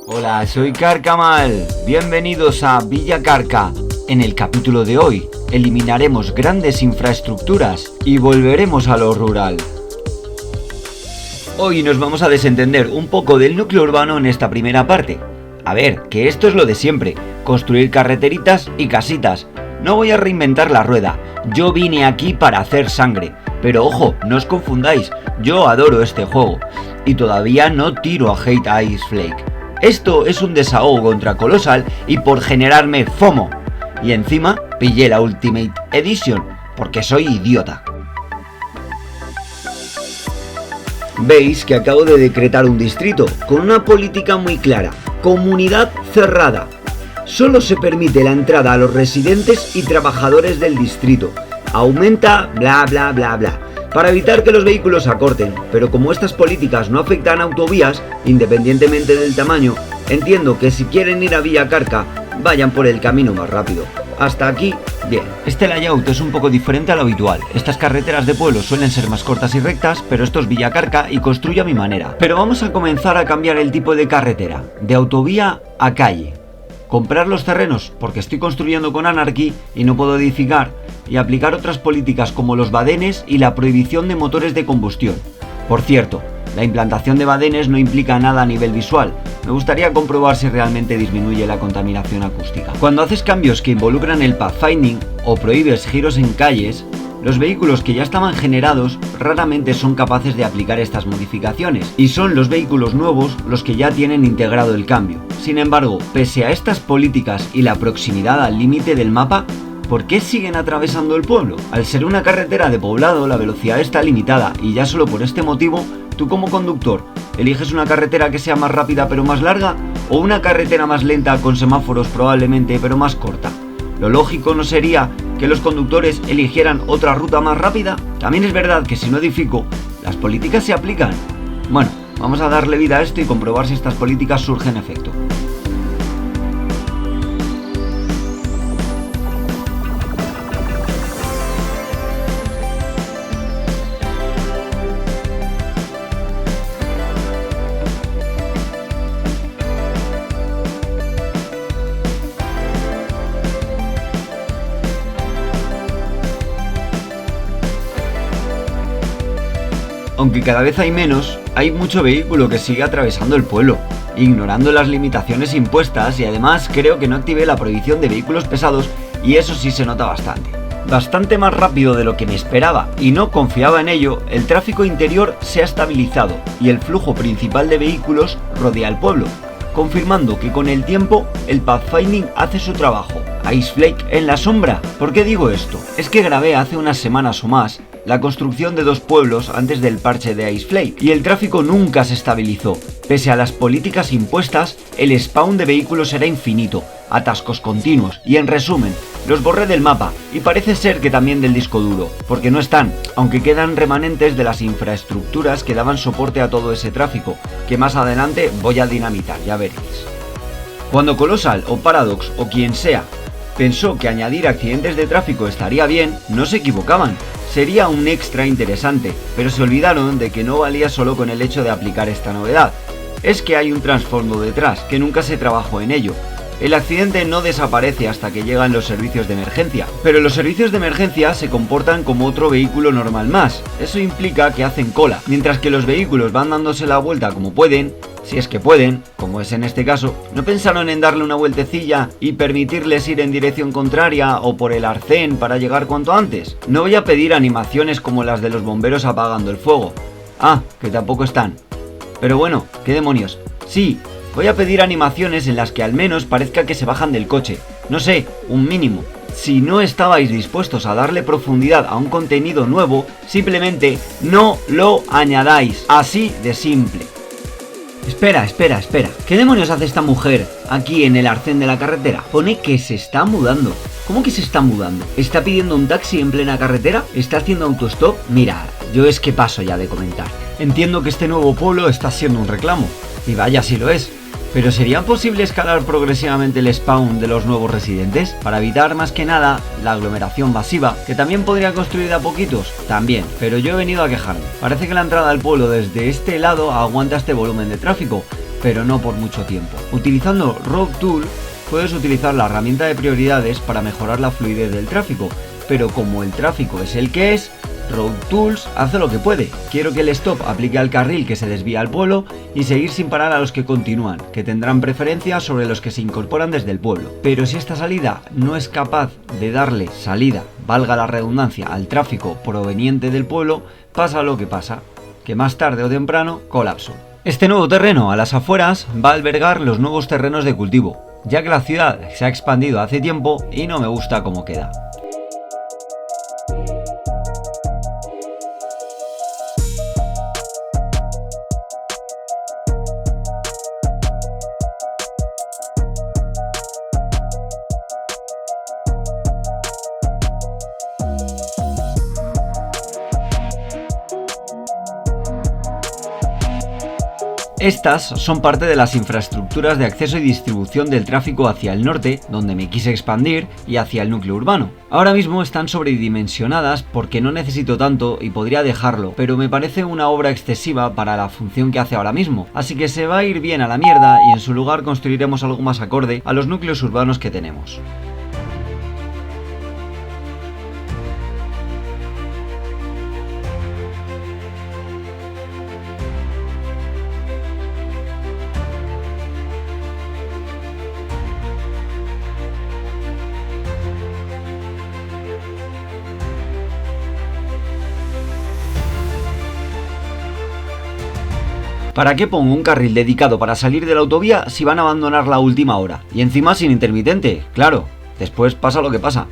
Hola, soy Carcamal. Bienvenidos a Villa Carca. En el capítulo de hoy, eliminaremos grandes infraestructuras y volveremos a lo rural. Hoy nos vamos a desentender un poco del núcleo urbano en esta primera parte. A ver, que esto es lo de siempre, construir carreteritas y casitas. No voy a reinventar la rueda, yo vine aquí para hacer sangre. Pero ojo, no os confundáis, yo adoro este juego. Y todavía no tiro a hate a Ice Flake. Esto es un desahogo contra Colossal y por generarme FOMO. Y encima pillé la Ultimate Edition, porque soy idiota. Veis que acabo de decretar un distrito, con una política muy clara. Comunidad cerrada. Solo se permite la entrada a los residentes y trabajadores del distrito. Aumenta bla bla bla bla, para evitar que los vehículos acorten, pero como estas políticas no afectan a autovías, independientemente del tamaño, entiendo que si quieren ir a Villa Carca, vayan por el camino más rápido. Hasta aquí, bien. Este layout es un poco diferente a lo habitual. Estas carreteras de pueblo suelen ser más cortas y rectas, pero esto es Villa Carca y construyo a mi manera. Pero vamos a comenzar a cambiar el tipo de carretera, de autovía a calle. Comprar los terrenos, porque estoy construyendo con Anarchy y no puedo edificar, y aplicar otras políticas como los badenes y la prohibición de motores de combustión. Por cierto, la implantación de badenes no implica nada a nivel visual. Me gustaría comprobar si realmente disminuye la contaminación acústica. Cuando haces cambios que involucran el pathfinding o prohíbes giros en calles, los vehículos que ya estaban generados raramente son capaces de aplicar estas modificaciones, y son los vehículos nuevos los que ya tienen integrado el cambio. Sin embargo, pese a estas políticas y la proximidad al límite del mapa, ¿por qué siguen atravesando el pueblo? Al ser una carretera de poblado, la velocidad está limitada y ya solo por este motivo, tú como conductor, ¿eliges una carretera que sea más rápida pero más larga o una carretera más lenta con semáforos probablemente pero más corta? ¿Lo lógico no sería que los conductores eligieran otra ruta más rápida? También es verdad que si no edifico, ¿las políticas se aplican? Bueno, vamos a darle vida a esto y comprobar si estas políticas surgen efecto. Aunque cada vez hay menos, hay mucho vehículo que sigue atravesando el pueblo, ignorando las limitaciones impuestas, y además creo que no activé la prohibición de vehículos pesados y eso sí se nota bastante. Bastante más rápido de lo que me esperaba y no confiaba en ello, el tráfico interior se ha estabilizado y el flujo principal de vehículos rodea el pueblo, confirmando que con el tiempo el pathfinding hace su trabajo. Ice Flake en la sombra. ¿Por qué digo esto? Es que grabé hace unas semanas o más la construcción de 2 pueblos antes del parche de Ice Flake y el tráfico nunca se estabilizó. Pese a las políticas impuestas, el spawn de vehículos era infinito, atascos continuos y en resumen, los borré del mapa y parece ser que también del disco duro, porque no están, aunque quedan remanentes de las infraestructuras que daban soporte a todo ese tráfico, que más adelante voy a dinamitar, ya veréis. Cuando Colossal o Paradox o quien sea pensó que añadir accidentes de tráfico estaría bien, no se equivocaban. Sería un extra interesante, pero se olvidaron de que no valía solo con el hecho de aplicar esta novedad. Es que hay un trasfondo detrás, que nunca se trabajó en ello. El accidente no desaparece hasta que llegan los servicios de emergencia, pero los servicios de emergencia se comportan como otro vehículo normal más. Eso implica que hacen cola, mientras que los vehículos van dándose la vuelta como pueden. Si es que pueden, como es en este caso, ¿no pensaron en darle una vueltecilla y permitirles ir en dirección contraria o por el arcén para llegar cuanto antes? No voy a pedir animaciones como las de los bomberos apagando el fuego. Ah, que tampoco están. Pero bueno, ¿qué demonios? Sí, voy a pedir animaciones en las que al menos parezca que se bajan del coche. No sé, un mínimo. Si no estabais dispuestos a darle profundidad a un contenido nuevo, simplemente no lo añadáis. Así de simple. Espera. ¿Qué demonios hace esta mujer aquí en el arcén de la carretera? Pone que se está mudando. ¿Cómo que se está mudando? ¿Está pidiendo un taxi en plena carretera? ¿Está haciendo autostop? Mira, yo es que paso ya de comentar. Entiendo que este nuevo pueblo está siendo un reclamo. Y vaya si lo es. Pero ¿sería posible escalar progresivamente el spawn de los nuevos residentes? Para evitar más que nada la aglomeración masiva, que también podría construir de a poquitos, también, pero yo he venido a quejarme. Parece que la entrada al pueblo desde este lado aguanta este volumen de tráfico, pero no por mucho tiempo. Utilizando Road Tool puedes utilizar la herramienta de prioridades para mejorar la fluidez del tráfico, pero como el tráfico es el que es, Road Tools hace lo que puede. Quiero que el stop aplique al carril que se desvía al pueblo y seguir sin parar a los que continúan, que tendrán preferencia sobre los que se incorporan desde el pueblo. Pero si esta salida no es capaz de darle salida, valga la redundancia, al tráfico proveniente del pueblo, pasa lo que pasa, que más tarde o temprano colapso. Este nuevo terreno a las afueras va a albergar los nuevos terrenos de cultivo, ya que la ciudad se ha expandido hace tiempo y no me gusta cómo queda. Estas son parte de las infraestructuras de acceso y distribución del tráfico hacia el norte, donde me quise expandir, y hacia el núcleo urbano. Ahora mismo están sobredimensionadas porque no necesito tanto y podría dejarlo, pero me parece una obra excesiva para la función que hace ahora mismo, así que se va a ir bien a la mierda y en su lugar construiremos algo más acorde a los núcleos urbanos que tenemos. ¿Para qué pongo un carril dedicado para salir de la autovía si van a abandonar la última hora? Y encima sin intermitente, claro. Después pasa lo que pasa.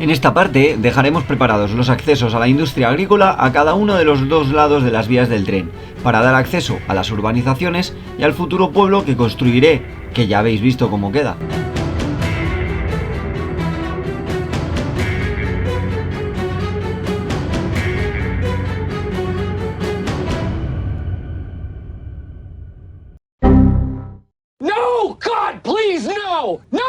En esta parte dejaremos preparados los accesos a la industria agrícola a cada uno de los dos lados de las vías del tren, para dar acceso a las urbanizaciones y al futuro pueblo que construiré, que ya habéis visto cómo queda. No! God, please, no! No!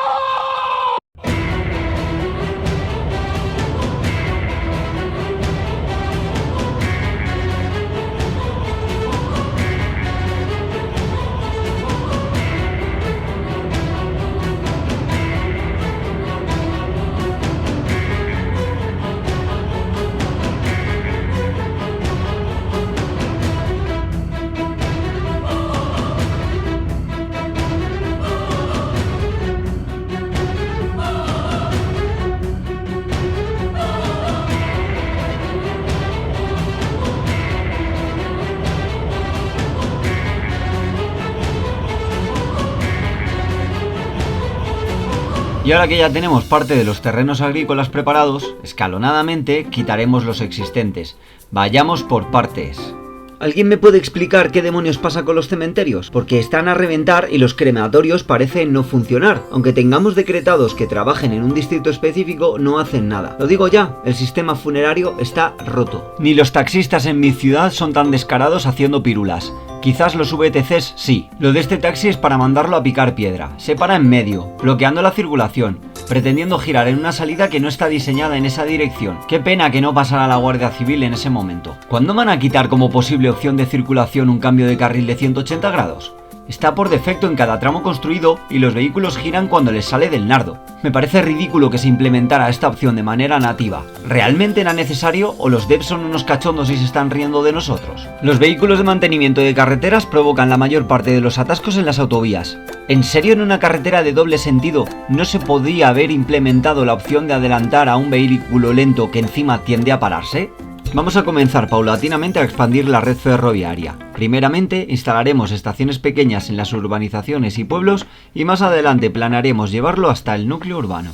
Y ahora que ya tenemos parte de los terrenos agrícolas preparados, escalonadamente quitaremos los existentes. Vayamos por partes. ¿Alguien me puede explicar qué demonios pasa con los cementerios? Porque están a reventar y los crematorios parecen no funcionar. Aunque tengamos decretados que trabajen en un distrito específico, no hacen nada. Lo digo ya, el sistema funerario está roto. Ni los taxistas en mi ciudad son tan descarados haciendo pirulas. Quizás los VTCs sí. Lo de este taxi es para mandarlo a picar piedra. Se para en medio, bloqueando la circulación, pretendiendo girar en una salida que no está diseñada en esa dirección. Qué pena que no pasara la Guardia Civil en ese momento. ¿Cuándo van a quitar como posible opción de circulación un cambio de carril de 180 grados? Está por defecto en cada tramo construido y los vehículos giran cuando les sale del nardo. Me parece ridículo que se implementara esta opción de manera nativa. ¿Realmente era necesario o los devs son unos cachondos y se están riendo de nosotros? Los vehículos de mantenimiento de carreteras provocan la mayor parte de los atascos en las autovías. ¿En serio en una carretera de doble sentido no se podía haber implementado la opción de adelantar a un vehículo lento que encima tiende a pararse? Vamos a comenzar paulatinamente a expandir la red ferroviaria. Primeramente instalaremos estaciones pequeñas en las urbanizaciones y pueblos y más adelante planearemos llevarlo hasta el núcleo urbano.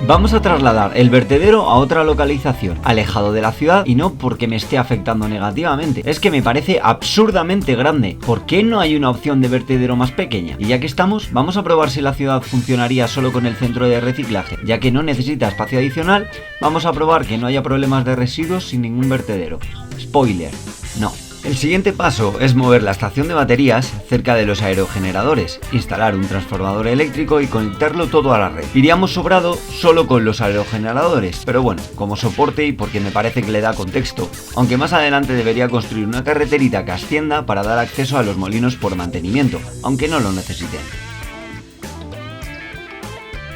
Vamos a trasladar el vertedero a otra localización, alejado de la ciudad, y no porque me esté afectando negativamente, es que me parece absurdamente grande. ¿Por qué no hay una opción de vertedero más pequeña? Y ya que estamos, vamos a probar si la ciudad funcionaría solo con el centro de reciclaje. Ya que no necesita espacio adicional, vamos a probar que no haya problemas de residuos sin ningún vertedero. Spoiler, no. El siguiente paso es mover la estación de baterías cerca de los aerogeneradores, instalar un transformador eléctrico y conectarlo todo a la red. Iríamos sobrado solo con los aerogeneradores, pero bueno, como soporte y porque me parece que le da contexto, aunque más adelante debería construir una carreterita que ascienda para dar acceso a los molinos por mantenimiento, aunque no lo necesiten.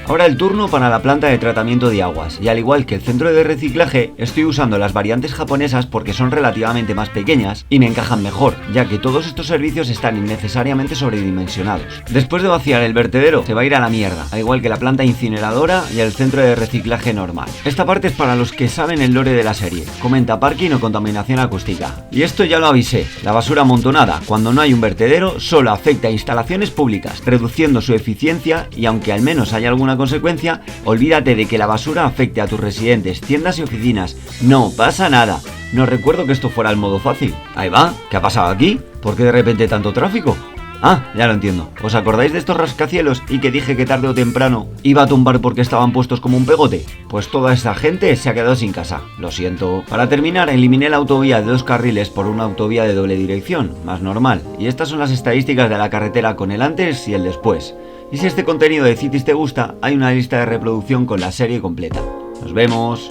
Ahora el turno para la planta de tratamiento de aguas, y al igual que el centro de reciclaje, estoy usando las variantes japonesas porque son relativamente más pequeñas y me encajan mejor, ya que todos estos servicios están innecesariamente sobredimensionados. Después de vaciar el vertedero, se va a ir a la mierda, al igual que la planta incineradora y el centro de reciclaje normal. Esta parte es para los que saben el lore de la serie, comenta parking o contaminación acústica. Y esto ya lo avisé, la basura amontonada, cuando no hay un vertedero, solo afecta a instalaciones públicas, reduciendo su eficiencia y aunque al menos haya alguna consecuencia, olvídate de que la basura afecte a tus residentes, tiendas y oficinas. No pasa nada. No recuerdo que esto fuera el modo fácil. Ahí va, ¿qué ha pasado aquí? ¿Por qué de repente tanto tráfico? Ah, ya lo entiendo. ¿Os acordáis de estos rascacielos y que dije que tarde o temprano iba a tumbar porque estaban puestos como un pegote? Pues toda esa gente se ha quedado sin casa. Lo siento. Para terminar, eliminé la autovía de 2 carriles por una autovía de doble dirección, más normal. Y estas son las estadísticas de la carretera con el antes y el después. Y si este contenido de Cities te gusta, hay una lista de reproducción con la serie completa. ¡Nos vemos!